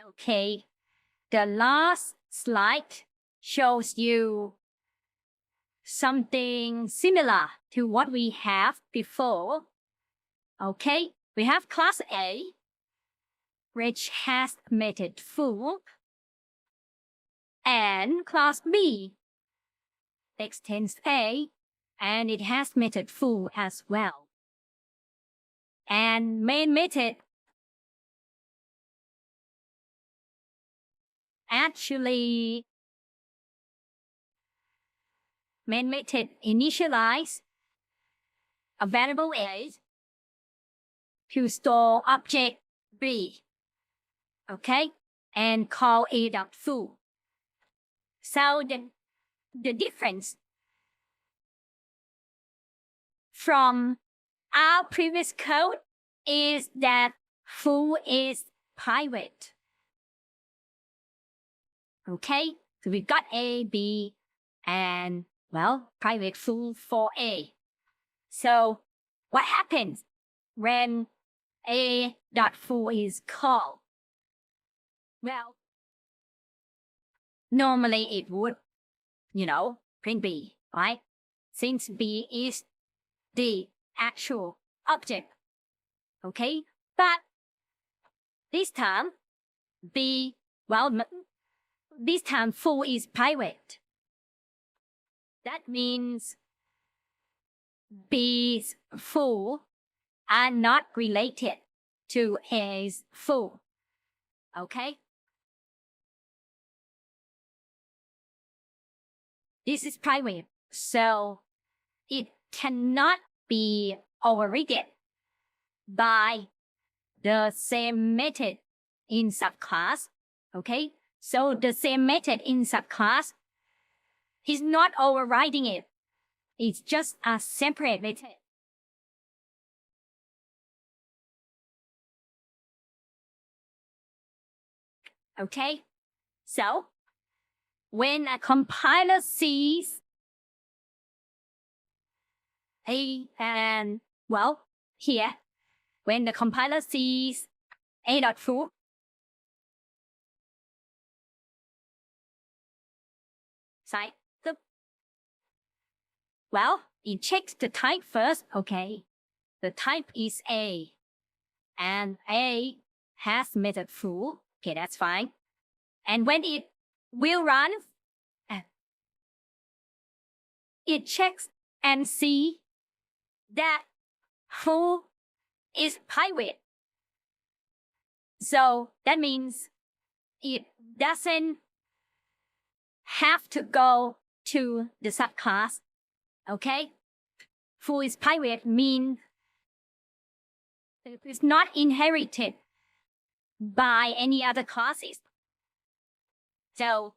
Okay, the last slide shows you something similar to what we have before. Okay, we have class A, which has method full, and class B extends A, and it has method full as well. And main method actually initialize a variable A to store object B, okay, and call A.full. So the difference from our previous code is that full is private. Okay, so we got A, B, and well, private full for A. So what happens when A.full is called? Well, normally it would, print B, right? Since B is the actual object. Okay, but this time B, this time full is private. That means B's full are not related to A's full. Okay? This is private, so it cannot be overridden by the same method in subclass. Okay? So the same method in subclass is not overriding it. It's just a separate method. Okay? So when a compiler sees here, when the compiler sees A.full, it checks the type first. Okay, the type is A, and A has method full. Okay, that's fine. And when it will run, it checks and see that full is private. So that means it doesn't have to go to the subclass. Okay? Full is private means it's not inherited by any other classes. So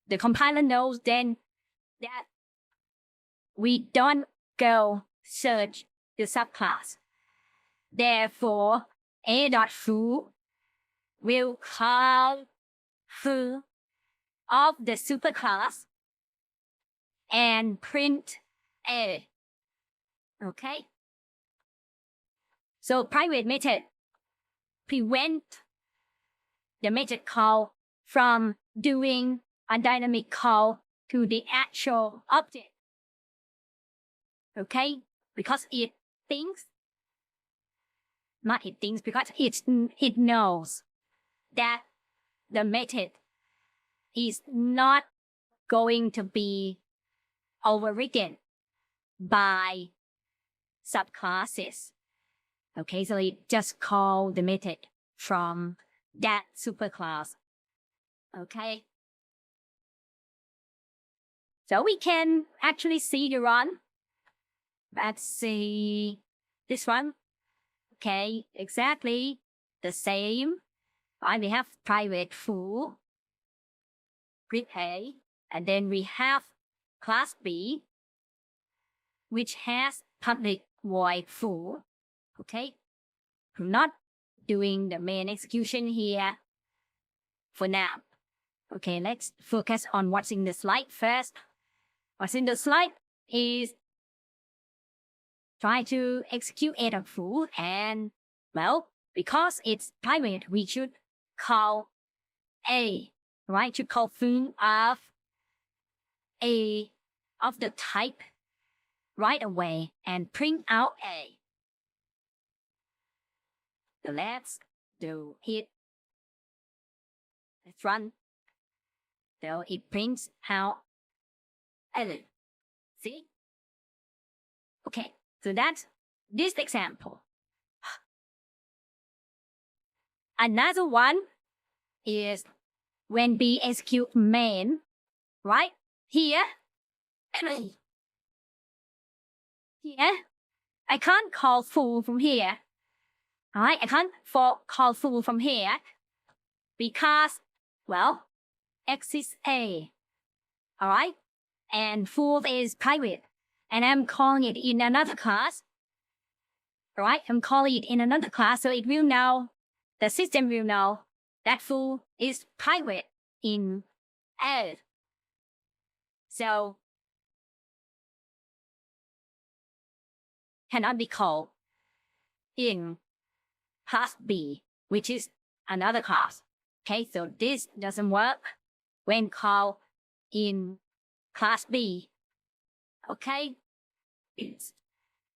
the compiler knows then that we don't go search the subclass. Therefore, A.full will call full of the superclass and print A. Okay? So private method prevent the method call from doing a dynamic call to the actual object. Okay? Because it thinks, because it knows that the method is not going to be overridden by subclasses. Okay, so it just call the method from that superclass. Okay. So we can actually see the run. Let's see this one. Okay, exactly the same. We have private full, print A, and then we have class B, which has public void full. Okay, I'm not doing the main execution here for now. Okay, let's focus on what's in the slide first. What's in the slide is try to execute A.full, and well, because it's private, we should call A, right? To call func of A of the type right away and print out A. So let's do it. Let's run. So it prints out A. See? Okay, so that's this example. Another one is when B execute main, right? Here, here, I can't call foo from here. Alright, I can't call foo from here because, well, X is A. Alright? And foo is private. And I'm calling it in another class. Alright, I'm calling it in another class, so it will know, the system will know that foo is private in A. So, cannot be called in class B, which is another class. Okay, so this doesn't work when called in class B. Okay?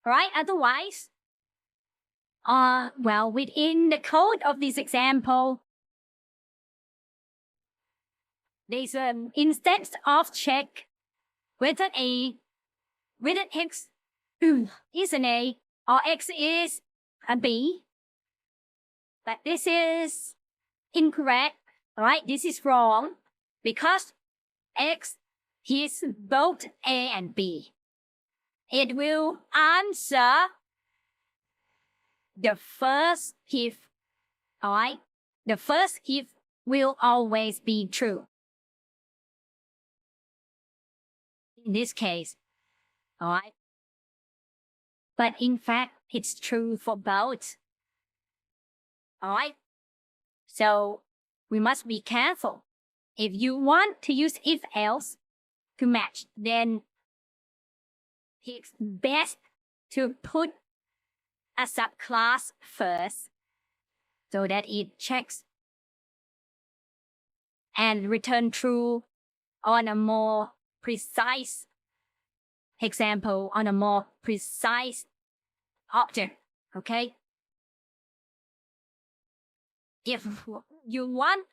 Right? Otherwise, well, within the code of this example, there's an instance of check whether X is an A or X is a B. But this is incorrect, right? This is wrong because X is both A and B. It will answer the first if, alright? The first if will always be true. In this case, alright? But in fact, it's true for both. Alright? So, we must be careful. If you want to use if-else to match, then it's best to put a subclass first so that it checks and return true on a more precise example, on a more precise object, okay? If you want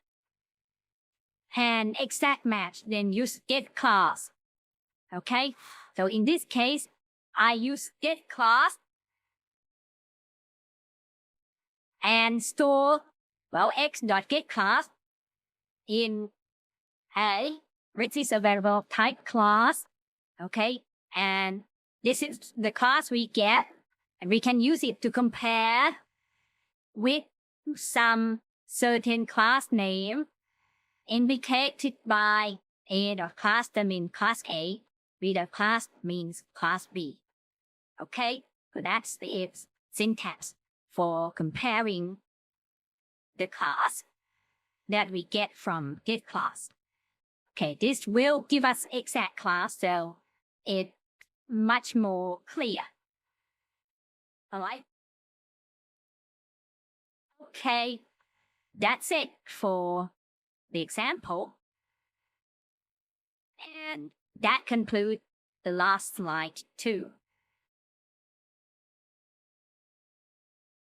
an exact match, then use getClass, okay? So in this case, I use getClass and store, well, x.getClass in A, which is a variable type class, okay? And this is the class we get, and we can use it to compare with some certain class name indicated by A.class that means class A, B.class means class B. Okay, so that's the if syntax for comparing the class that we get from getClass. Okay, this will give us exact class, so it's much more clear. Alright? Okay, that's it for the example. And that concludes the last slide too.